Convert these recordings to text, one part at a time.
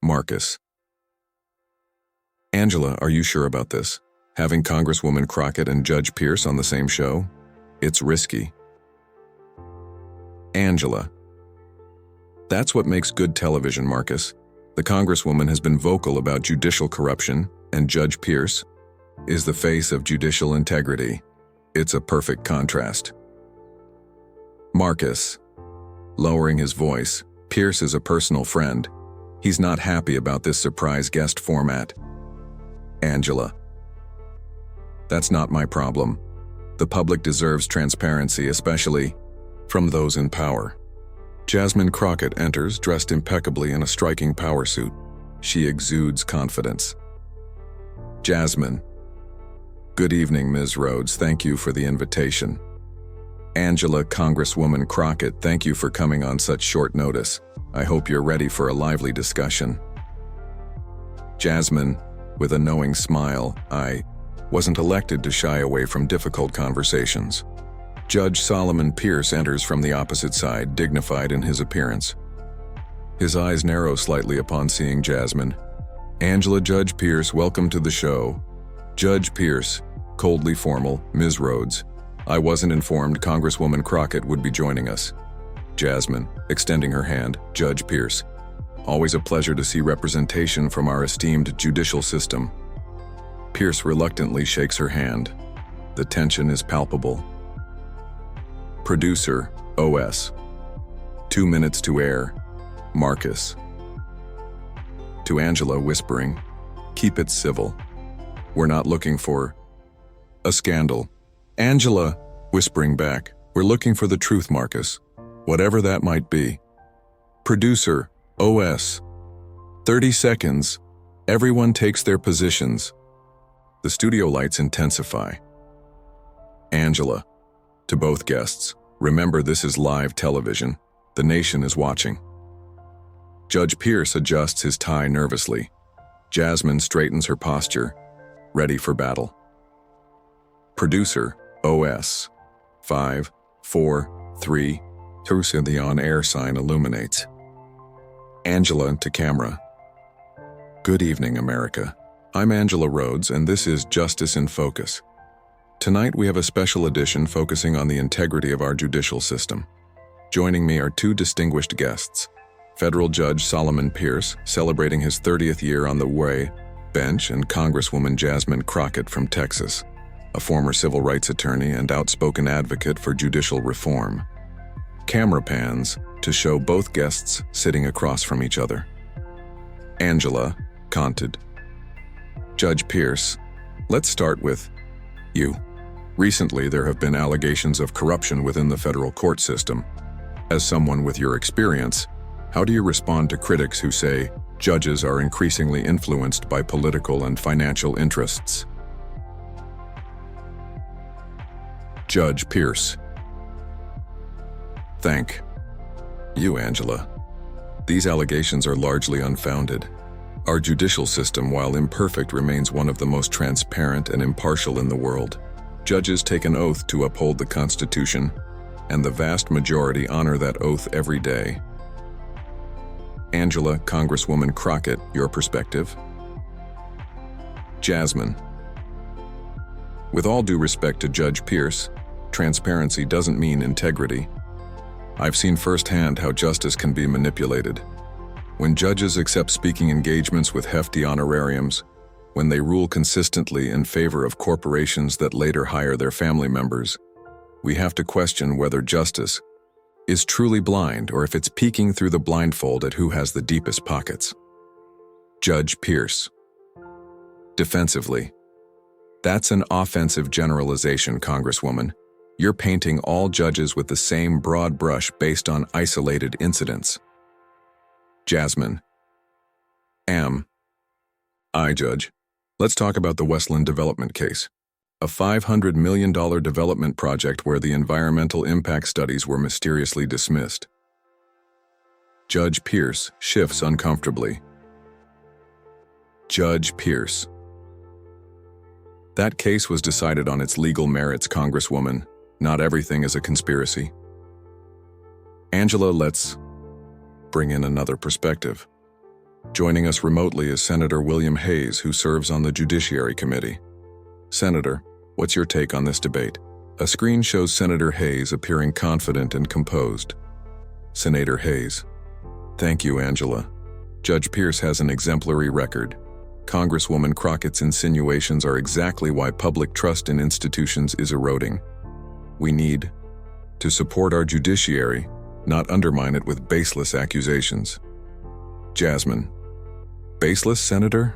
Marcus. Angela, are you sure about this? Having Congresswoman Crockett and Judge Pierce on the same show? It's risky. Angela. That's what makes good television, Marcus. The Congresswoman has been vocal about judicial corruption, and Judge Pierce is the face of judicial integrity. It's a perfect contrast. Marcus. Lowering his voice, Pierce is a personal friend. He's not happy about this surprise guest format. Angela. That's not my problem. The public deserves transparency, especially from those in power. Jasmine Crocket enters, dressed impeccably in a striking power suit. She exudes confidence. Jasmine. Good evening, Ms. Rhodes. Thank you for the invitation. Angela, Congresswoman Crocket, thank you for coming on such short notice. I hope you're ready for a lively discussion. Jasmine, with a knowing smile, I wasn't elected to shy away from difficult conversations. Judge Solomon Pierce enters from the opposite side, dignified in his appearance. His eyes narrow slightly upon seeing Jasmine. Angela, Judge Pierce, welcome to the show. Judge Pierce, coldly formal, Ms. Rhodes. I wasn't informed Congresswoman Crocket would be joining us. Jasmine, extending her hand, Judge Pierce. Always a pleasure to see representation from our esteemed judicial system. Pierce reluctantly shakes her hand. The tension is palpable. Producer, OS. 2 minutes to air. Marcus. To Angela, whispering, keep it civil. We're not looking for a scandal. Angela, whispering back, we're looking for the truth, Marcus. Whatever that might be. Producer, OS. 30 seconds. Everyone takes their positions. The studio lights intensify. Angela, to both guests, remember this is live television. The nation is watching. Judge Pierce adjusts his tie nervously. Jasmine straightens her posture, ready for battle. Producer, OS. 5, 4, 3, 2, the on-air sign illuminates. Angela to camera. Good evening, America. I'm Angela Rhodes, and this is Justice in Focus. Tonight we have a special edition focusing on the integrity of our judicial system. Joining me are two distinguished guests. Federal Judge Solomon Pierce, celebrating his 30th year on the way bench, and Congresswoman Jasmine Crocket from Texas, a former civil rights attorney and outspoken advocate for judicial reform. Camera pans to show both guests sitting across from each other. Angela, conted. Judge Pierce, let's start with you. Recently, there have been allegations of corruption within the federal court system. As someone with your experience, how do you respond to critics who say judges are increasingly influenced by political and financial interests? Judge Pierce. Thank you, Angela. These allegations are largely unfounded. Our judicial system, while imperfect, remains one of the most transparent and impartial in the world. Judges take an oath to uphold the Constitution, and the vast majority honor that oath every day. Angela, Congresswoman Crocket, your perspective? Jasmine. With all due respect to Judge Pierce, transparency doesn't mean integrity. I've seen firsthand how justice can be manipulated. When judges accept speaking engagements with hefty honorariums, when they rule consistently in favor of corporations that later hire their family members, we have to question whether justice is truly blind or if it's peeking through the blindfold at who has the deepest pockets. Judge Pierce. Defensively. That's an offensive generalization, Congresswoman. You're painting all judges with the same broad brush based on isolated incidents. Jasmine. Judge. Let's talk about the Westland development case. A $500 million development project where the environmental impact studies were mysteriously dismissed. Judge Pierce shifts uncomfortably. Judge Pierce. That case was decided on its legal merits, Congresswoman. Not everything is a conspiracy. Angela, let's bring in another perspective. Joining us remotely is Senator William Hayes, who serves on the Judiciary Committee. Senator, what's your take on this debate? A screen shows Senator Hayes appearing confident and composed. Senator Hayes: Thank you, Angela. Judge Pierce has an exemplary record. Congresswoman Crockett's insinuations are exactly why public trust in institutions is eroding. We need to support our judiciary, not undermine it with baseless accusations. Jasmine: Baseless, Senator?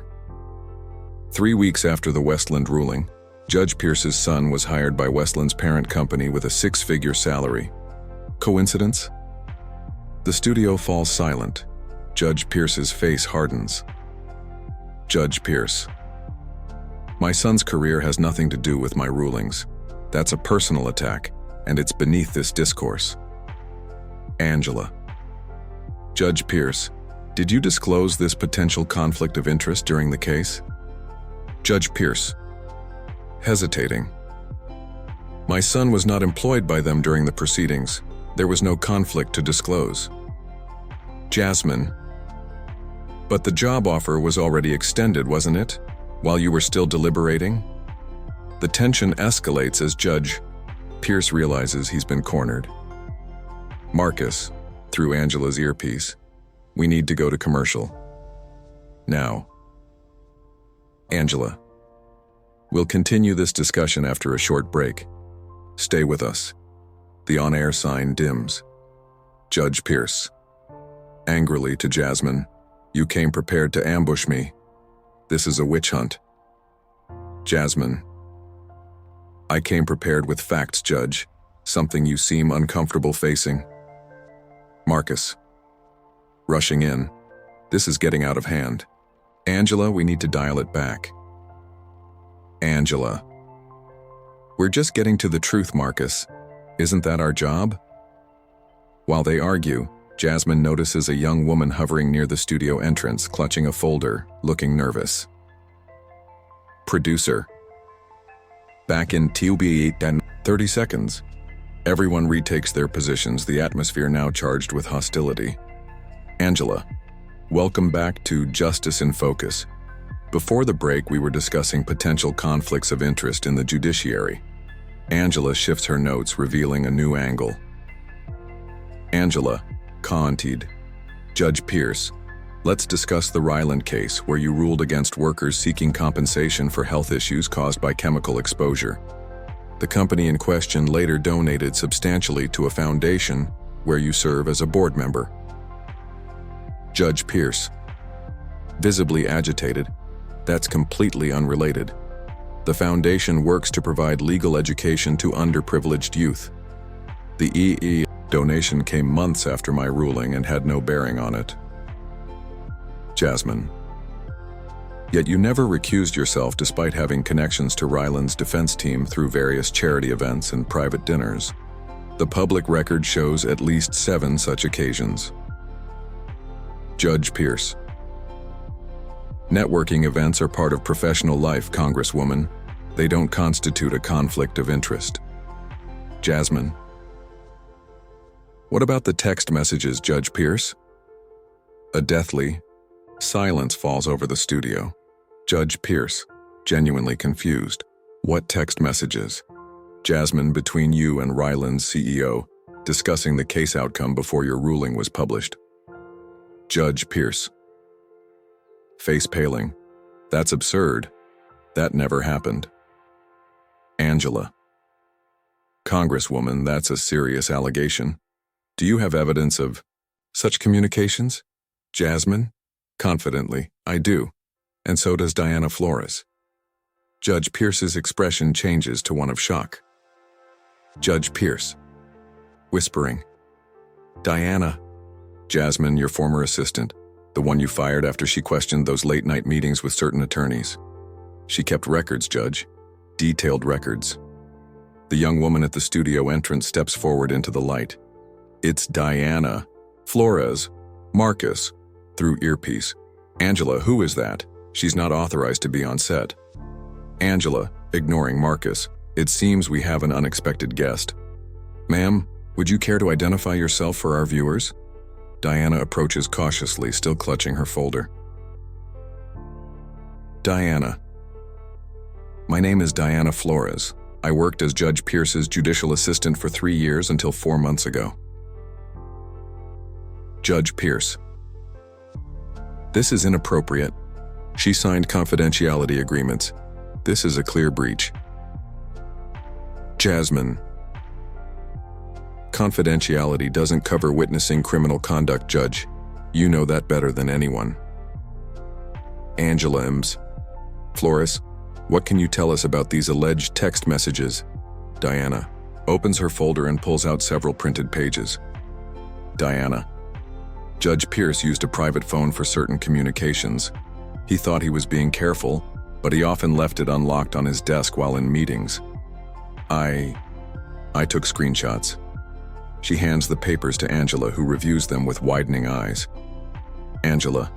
3 weeks after the Westland ruling, Judge Pierce's son was hired by Westland's parent company with a 6-figure salary. Coincidence? The studio falls silent. Judge Pierce's face hardens. Judge Pierce: My son's career has nothing to do with my rulings. That's a personal attack, and it's beneath this discourse. Angela: Judge Pierce, did you disclose this potential conflict of interest during the case? Judge Pierce, hesitating: My son was not employed by them during the proceedings. There was no conflict to disclose. Jasmine: But the job offer was already extended, wasn't it? While you were still deliberating? The tension escalates as Judge Pierce realizes he's been cornered. Marcus, through Angela's earpiece: We need to go to commercial. Now. Angela: We'll continue this discussion after a short break. Stay with us. The on-air sign dims. Judge Pierce, angrily to Jasmine: You came prepared to ambush me. This is a witch hunt. Jasmine: I came prepared with facts, Judge. Something you seem uncomfortable facing. Marcus, rushing in: This is getting out of hand. Angela, we need to dial it back. Angela: We're just getting to the truth, Marcus. Isn't that our job? While they argue, Jasmine notices a young woman hovering near the studio entrance, clutching a folder, looking nervous. Producer: Back in TUB 30 seconds. Everyone retakes their positions, the atmosphere now charged with hostility. Angela: Welcome back to Justice in Focus. Before the break, we were discussing potential conflicts of interest in the judiciary. Angela shifts her notes, revealing a new angle. Angela, Contid: Judge Pierce, let's discuss the Ryland case where you ruled against workers seeking compensation for health issues caused by chemical exposure. The company in question later donated substantially to a foundation where you serve as a board member. Judge Pierce, visibly agitated: That's completely unrelated. The foundation works to provide legal education to underprivileged youth. The EE donation came months after my ruling and had no bearing on it. Jasmine: Yet you never recused yourself despite having connections to Ryland's defense team through various charity events and private dinners. The public record shows at least 7 such occasions. Judge Pierce: Networking events are part of professional life, Congresswoman. They don't constitute a conflict of interest. Jasmine: What about the text messages, Judge Pierce? A deathly silence falls over the studio. Judge Pierce, genuinely confused: What text messages? Jasmine: Between you and Ryland's CEO, discussing the case outcome before your ruling was published. Judge Pierce, face paling: That's absurd. That never happened. Angela: Congresswoman, that's a serious allegation. Do you have evidence of such communications? Jasmine, confidently: I do. And so does Diana Flores. Judge Pierce's expression changes to one of shock. Judge Pierce, whispering: Diana. Jasmine, your former assistant, the one you fired after she questioned those late-night meetings with certain attorneys. She kept records, Judge. Detailed records. The young woman at the studio entrance steps forward into the light. It's Diana Flores. Marcus, through earpiece: Angela, who is that? She's not authorized to be on set. Angela, ignoring Marcus: It seems we have an unexpected guest. Ma'am, would you care to identify yourself for our viewers? Diana approaches cautiously, still clutching her folder. Diana. My name is Diana Flores. I worked as Judge Pierce's judicial assistant for 3 years until 4 months ago. Judge Pierce. This is inappropriate. She signed confidentiality agreements. This is a clear breach. Jasmine. Confidentiality doesn't cover witnessing criminal conduct, Judge. You know that better than anyone. Angela Ems. Flores, what can you tell us about these alleged text messages? Diana opens her folder and pulls out several printed pages. Diana. Judge Pierce used a private phone for certain communications. He thought he was being careful, but he often left it unlocked on his desk while in meetings. I took screenshots. She hands the papers to Angela, who reviews them with widening eyes. Angela.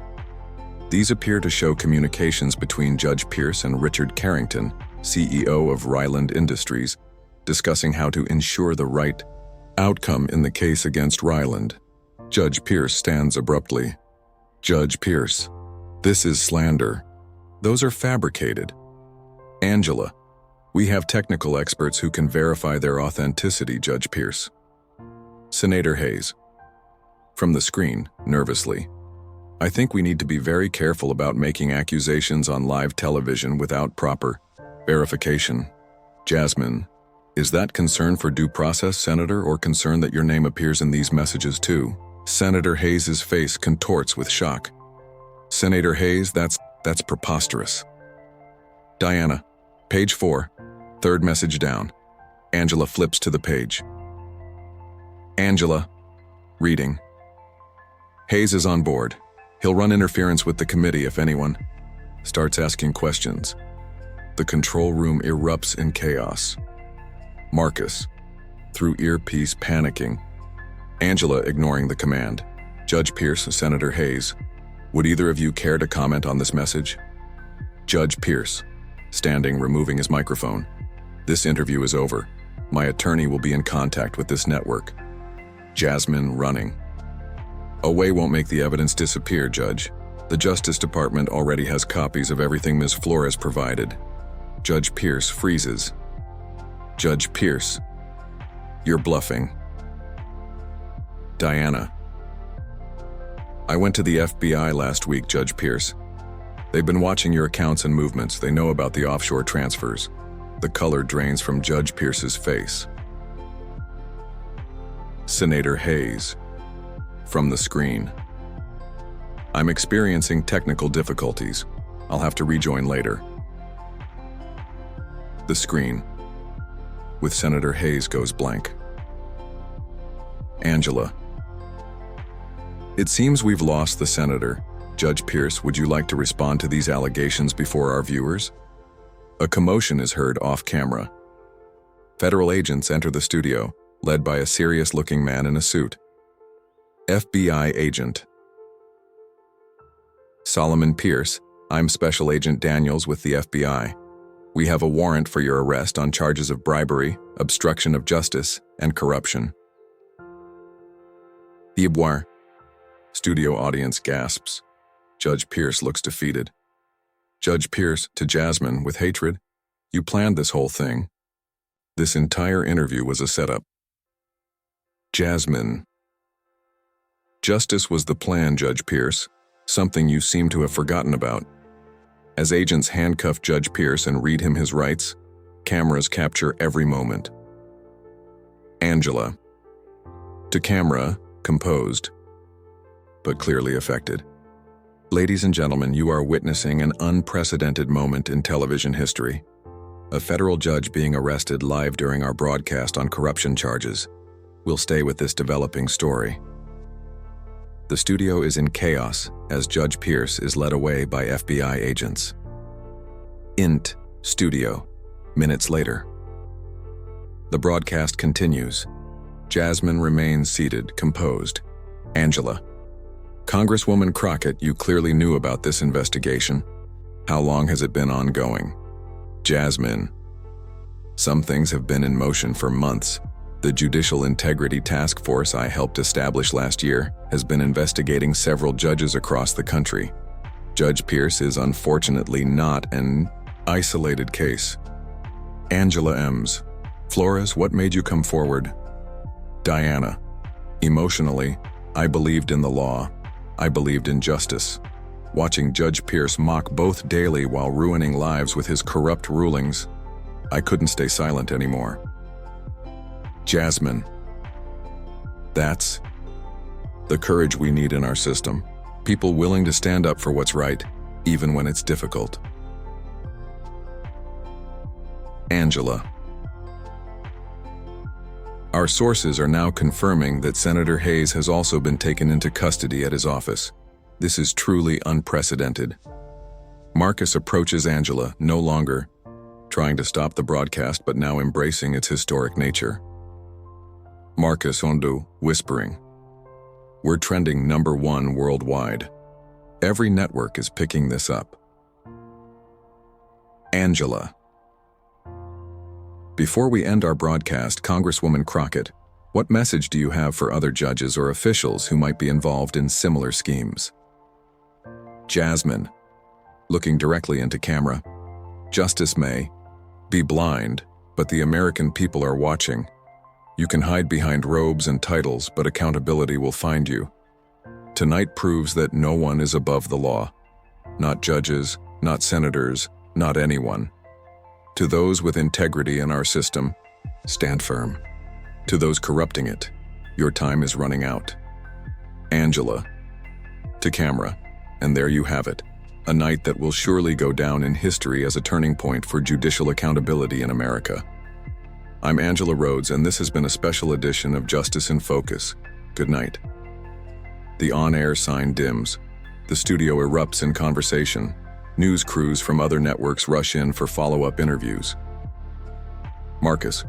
These appear to show communications between Judge Pierce and Richard Carrington, CEO of Ryland Industries, discussing how to ensure the right outcome in the case against Ryland. Judge Pierce stands abruptly. Judge Pierce. This is slander. Those are fabricated. Angela. We have technical experts who can verify their authenticity, Judge Pierce. Senator Hayes. From the screen, nervously. I think we need to be very careful about making accusations on live television without proper verification. Jasmine. Is that concern for due process, Senator, or concern that your name appears in these messages too? Senator Hayes' face contorts with shock. Senator Hayes, that's preposterous. Diana. Page 4. Third message down. Angela flips to the page. Angela. Reading. Hayes is on board. He'll run interference with the committee if anyone starts asking questions. The control room erupts in chaos. Marcus. Through earpiece, panicking. Angela ignoring the command. Judge Pierce, Senator Hayes. Would either of you care to comment on this message? Judge Pierce. Standing, removing his microphone. This interview is over. My attorney will be in contact with this network. Jasmine running. Away won't make the evidence disappear, Judge. The Justice Department already has copies of everything Ms. Flores provided. Judge Pierce freezes. Judge Pierce. You're bluffing. Diana. I went to the FBI last week, Judge Pierce. They've been watching your accounts and movements. They know about the offshore transfers. The color drains from Judge Pierce's face. Senator Hayes. From the screen. I'm experiencing technical difficulties. I'll have to rejoin later. The screen. With Senator Hayes goes blank. Angela. It seems we've lost the senator. Judge Pierce, would you like to respond to these allegations before our viewers? A commotion is heard off camera. Federal agents enter the studio, led by a serious-looking man in a suit. FBI agent. Solomon Pierce, I'm Special Agent Daniels with the FBI. We have a warrant for your arrest on charges of bribery, obstruction of justice, and corruption. Iboire. Studio audience gasps. Judge Pierce looks defeated. Judge Pierce to Jasmine with hatred. You planned this whole thing. This entire interview was a setup. Jasmine. Justice was the plan, Judge Pierce, something you seem to have forgotten about. As agents handcuff Judge Pierce and read him his rights, cameras capture every moment. Angela. To camera, composed, but clearly affected. Ladies and gentlemen, you are witnessing an unprecedented moment in television history. A federal judge being arrested live during our broadcast on corruption charges. We'll stay with this developing story. The studio is in chaos as Judge Pierce is led away by FBI agents. INT studio, minutes later. The broadcast continues. Jasmine remains seated, composed. Angela. Congresswoman Crockett, you clearly knew about this investigation. How long has it been ongoing? Jasmine. Some things have been in motion for months. The Judicial Integrity Task Force I helped establish last year has been investigating several judges across the country. Judge Pierce is unfortunately not an isolated case. Angela Ems. Flores, what made you come forward? Diana. Emotionally, I believed in the law. I believed in justice. Watching Judge Pierce mock both daily while ruining lives with his corrupt rulings, I couldn't stay silent anymore. Jasmine. That's the courage we need in our system. People willing to stand up for what's right, even when it's difficult. Angela. Our sources are now confirming that Senator Hayes has also been taken into custody at his office. This is truly unprecedented. Marcus approaches Angela, no longer trying to stop the broadcast but now embracing its historic nature. Marcus Ondu, whispering. We're trending #1 worldwide. Every network is picking this up. Angela. Before we end our broadcast, Congresswoman Crockett, what message do you have for other judges or officials who might be involved in similar schemes? Jasmine, looking directly into camera. Justice may be blind, but the American people are watching. You can hide behind robes and titles, but accountability will find you. Tonight proves that no one is above the law. Not judges, not senators, not anyone. To those with integrity in our system, stand firm. To those corrupting it, your time is running out. Angela. To camera. And there you have it. A night that will surely go down in history as a turning point for judicial accountability in America. I'm Angela Rhodes, and this has been a special edition of Justice in Focus. Good night. The on-air sign dims. The studio erupts in conversation. News crews from other networks rush in for follow-up interviews. Marcus.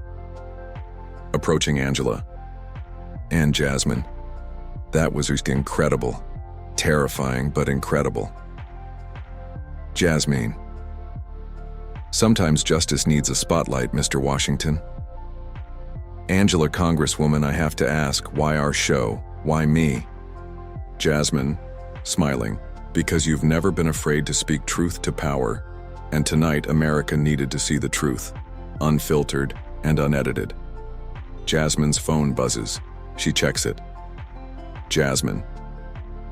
Approaching Angela. And Jasmine. That was just incredible. Terrifying, but incredible. Jasmine. Sometimes justice needs a spotlight, Mr. Washington. Angela, Congresswoman, I have to ask, why our show? Why me? Jasmine, smiling, because you've never been afraid to speak truth to power, and tonight America needed to see the truth, unfiltered and unedited. Jasmine's phone buzzes. She checks it. Jasmine.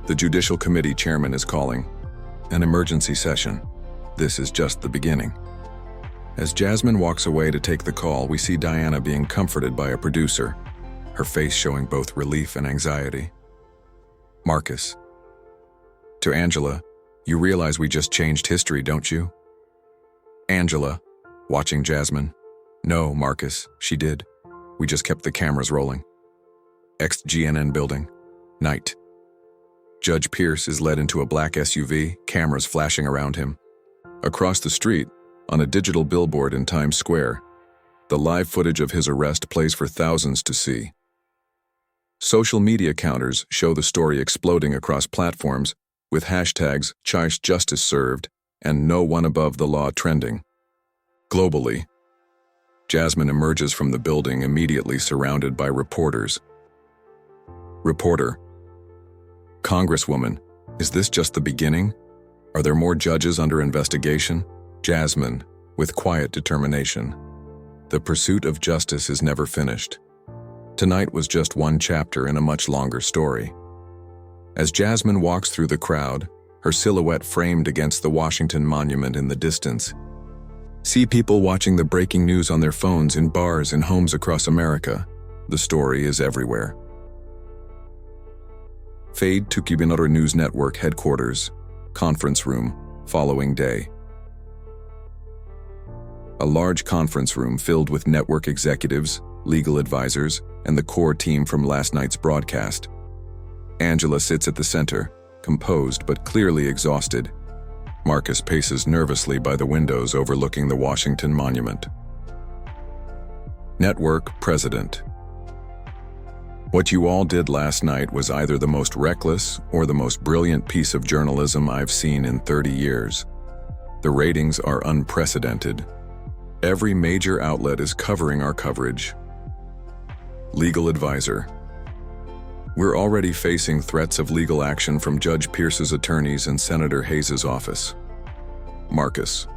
The Judicial Committee chairman is calling. An emergency session. This is just the beginning. As Jasmine walks away to take the call, we see Diana being comforted by a producer, her face showing both relief and anxiety. Marcus. To Angela, you realize we just changed history, don't you? Angela, watching Jasmine. No, Marcus, she did. We just kept the cameras rolling. Ex-GNN building. Night. Judge Pierce is led into a black SUV, cameras flashing around him. Across the street, on a digital billboard in Times Square, the live footage of his arrest plays for thousands to see. Social media counters show the story exploding across platforms with hashtags #Justice Served and No One Above the Law trending. Globally, Jasmine emerges from the building immediately surrounded by reporters. Reporter. Congresswoman, is this just the beginning? Are there more judges under investigation? Jasmine, with quiet determination. The pursuit of justice is never finished. Tonight was just one chapter in a much longer story. As Jasmine walks through the crowd, her silhouette framed against the Washington Monument in the distance, see people watching the breaking news on their phones in bars and homes across America. The story is everywhere. Fade to Kibinora News Network headquarters, conference room, following day. A large conference room filled with network executives, legal advisors, and the core team from last night's broadcast. Angela sits at the center, composed but clearly exhausted. Marcus paces nervously by the windows overlooking the Washington Monument. Network President. What you all did last night was either the most reckless or the most brilliant piece of journalism I've seen in 30 years. The ratings are unprecedented. Every major outlet is covering our coverage. Legal advisor. We're already facing threats of legal action from Judge Pierce's attorneys and Senator Hayes's office. Marcus.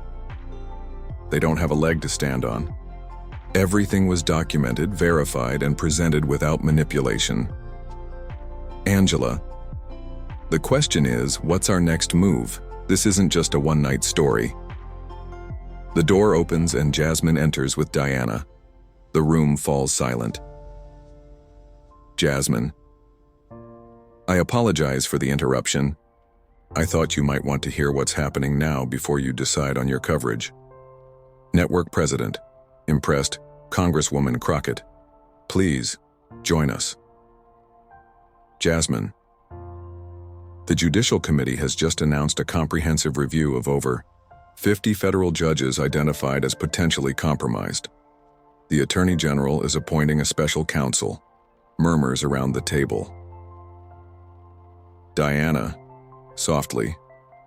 They don't have a leg to stand on. Everything was documented, verified, and presented without manipulation. Angela. The question is, what's our next move? This isn't just a one-night story. The door opens and Jasmine enters with Diana. The room falls silent. Jasmine. I apologize for the interruption. I thought you might want to hear what's happening now before you decide on your coverage. Network President. Impressed, Congresswoman Crockett. Please, join us. Jasmine. The Judicial Committee has just announced a comprehensive review of over 50 federal judges identified as potentially compromised. The Attorney General is appointing a special counsel. Murmurs around the table. Diana, softly,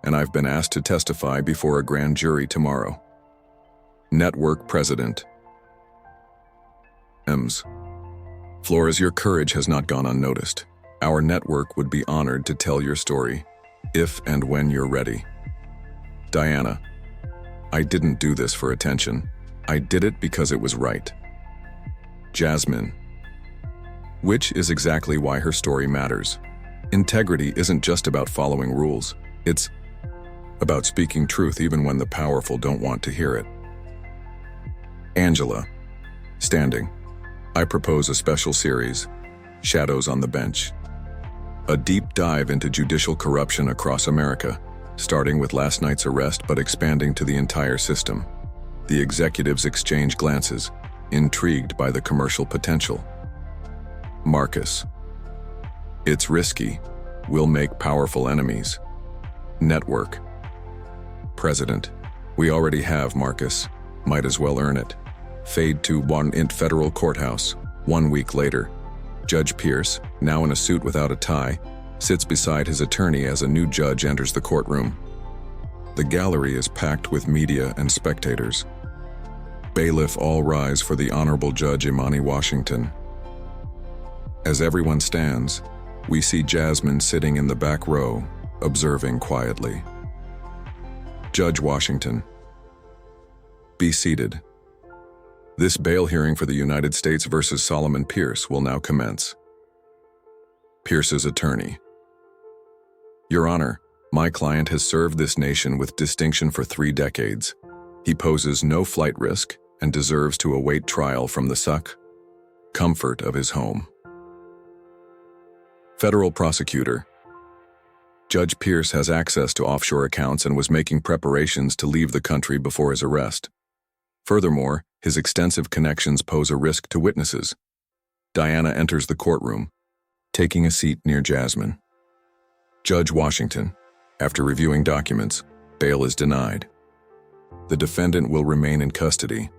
and I've been asked to testify before a grand jury tomorrow. Network President. Ems. Flores, your courage has not gone unnoticed. Our network would be honored to tell your story, if and when you're ready. Diana. I didn't do this for attention. I did it because it was right. Jasmine. Which is exactly why her story matters. Integrity isn't just about following rules. It's about speaking truth even when the powerful don't want to hear it. Angela. Standing. I propose a special series, Shadows on the Bench. A deep dive into judicial corruption across America, starting with last night's arrest but expanding to the entire system. The executives exchange glances, intrigued by the commercial potential. Marcus. It's risky. We'll make powerful enemies. Network. President. We already have Marcus. Might as well earn it. Fade to one in federal courthouse. 1 week later. Judge Pierce, now in a suit without a tie, sits beside his attorney as a new judge enters the courtroom. The gallery is packed with media and spectators. Bailiff, all rise for the Honorable Judge Imani Washington. As everyone stands, we see Jasmine sitting in the back row, observing quietly. Judge Washington. Be seated. This bail hearing for the United States versus Solomon Pierce will now commence. Pierce's attorney. Your Honor, my client has served this nation with distinction for 3 decades. He poses no flight risk and deserves to await trial from the comfort of his home. Federal prosecutor. Judge Pierce has access to offshore accounts and was making preparations to leave the country before his arrest. Furthermore, his extensive connections pose a risk to witnesses. Diana enters the courtroom, taking a seat near Jasmine. Judge Washington. After reviewing documents, bail is denied. The defendant will remain in custody.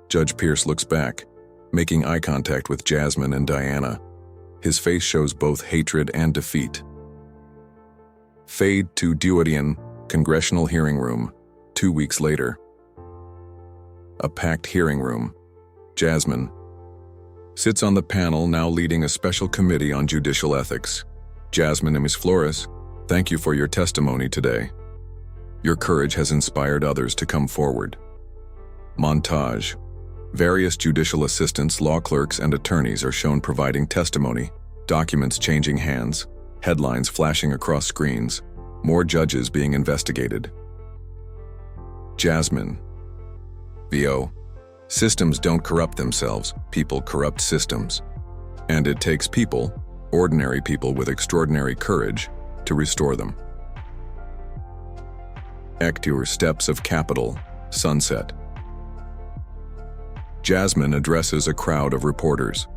Judge Pierce looks back, making eye contact with Jasmine and Diana. His face shows both hatred and defeat. Fade to Duodian Congressional Hearing Room, 2 weeks later. A packed hearing room. Jasmine sits on the panel, now leading a special committee on judicial ethics. Jasmine and Ms. Flores, thank you for your testimony today. Your courage has inspired others to come forward. Montage. Various judicial assistants, law clerks, and attorneys are shown providing testimony, documents changing hands, headlines flashing across screens, more judges being investigated. Jasmine. VO. Systems don't corrupt themselves, people corrupt systems. And it takes people, ordinary people with extraordinary courage, to restore them. Acteur Steps of Capital, Sunset. Jasmine addresses a crowd of reporters.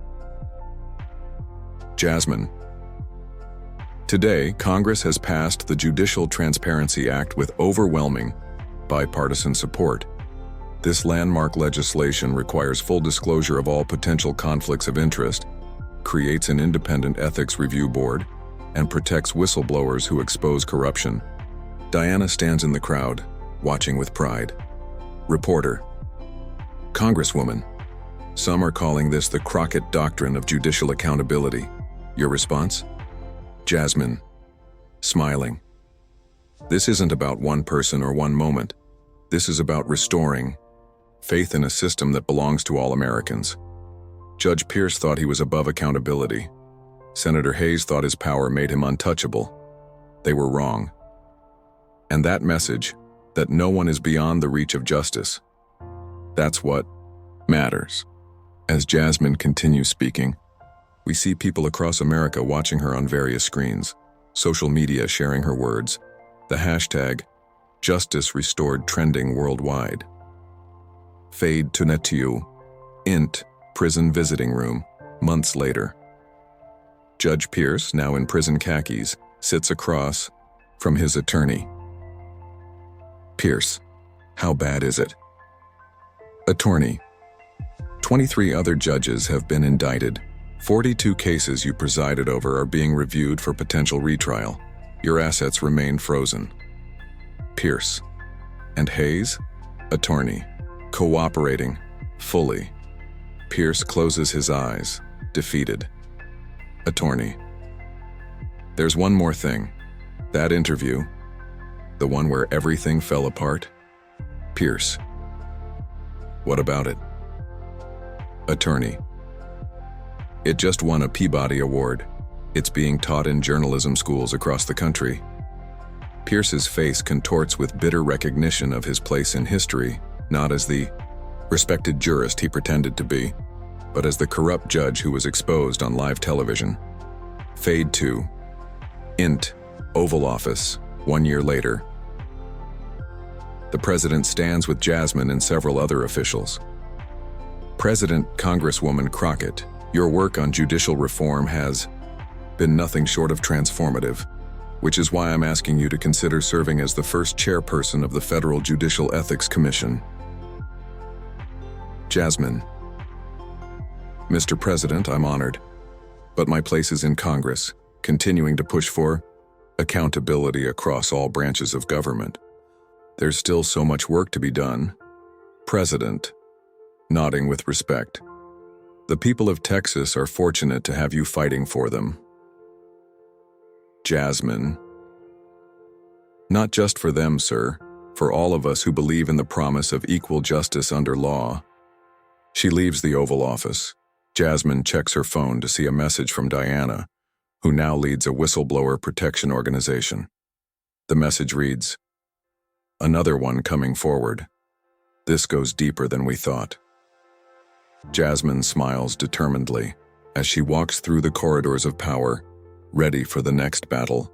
Jasmine. Today, Congress has passed the Judicial Transparency Act with overwhelming bipartisan support. This landmark legislation requires full disclosure of all potential conflicts of interest, creates an independent ethics review board, and protects whistleblowers who expose corruption. Diana stands in the crowd, watching with pride. Reporter. Congresswoman. Some are calling this the Crockett Doctrine of judicial accountability. Your response? Jasmine, smiling. This isn't about one person or one moment. This is about restoring faith in a system that belongs to all Americans. Judge Pierce thought he was above accountability. Senator Hayes thought his power made him untouchable. They were wrong. And that message, that no one is beyond the reach of justice, that's what matters. As Jasmine continues speaking, we see people across America watching her on various screens, social media sharing her words, the hashtag Justice Restored trending worldwide. Fade to Netiu, INT, prison visiting room, months later. Judge Pierce, now in prison khakis, sits across from his attorney. Pierce, how bad is it? Attorney, 23 other judges have been indicted. 42 cases you presided over are being reviewed for potential retrial. Your assets remain frozen. Pierce, and Hayes? Attorney, cooperating, fully. Pierce closes his eyes, defeated. Attorney, there's one more thing. That interview, the one where everything fell apart? Pierce, what about it? Attorney, it just won a Peabody Award. It's being taught in journalism schools across the country. Pierce's face contorts with bitter recognition of his place in history, not as the respected jurist he pretended to be, but as the corrupt judge who was exposed on live television. Fade to INT, Oval Office, 1 year later. The president stands with Jasmine and several other officials. President Congresswoman Crockett, your work on judicial reform has been nothing short of transformative, which is why I'm asking you to consider serving as the first chairperson of the Federal Judicial Ethics Commission. Jasmine, Mr. President, I'm honored, but my place is in Congress, continuing to push for accountability across all branches of government. There's still so much work to be done. President, nodding with respect. The people of Texas are fortunate to have you fighting for them. Jasmine, not just for them, sir, for all of us who believe in the promise of equal justice under law. She leaves the Oval Office. Jasmine checks her phone to see a message from Diana, who now leads a whistleblower protection organization. The message reads, "Another one coming forward. This goes deeper than we thought." Jasmine smiles determinedly as she walks through the corridors of power, ready for the next battle.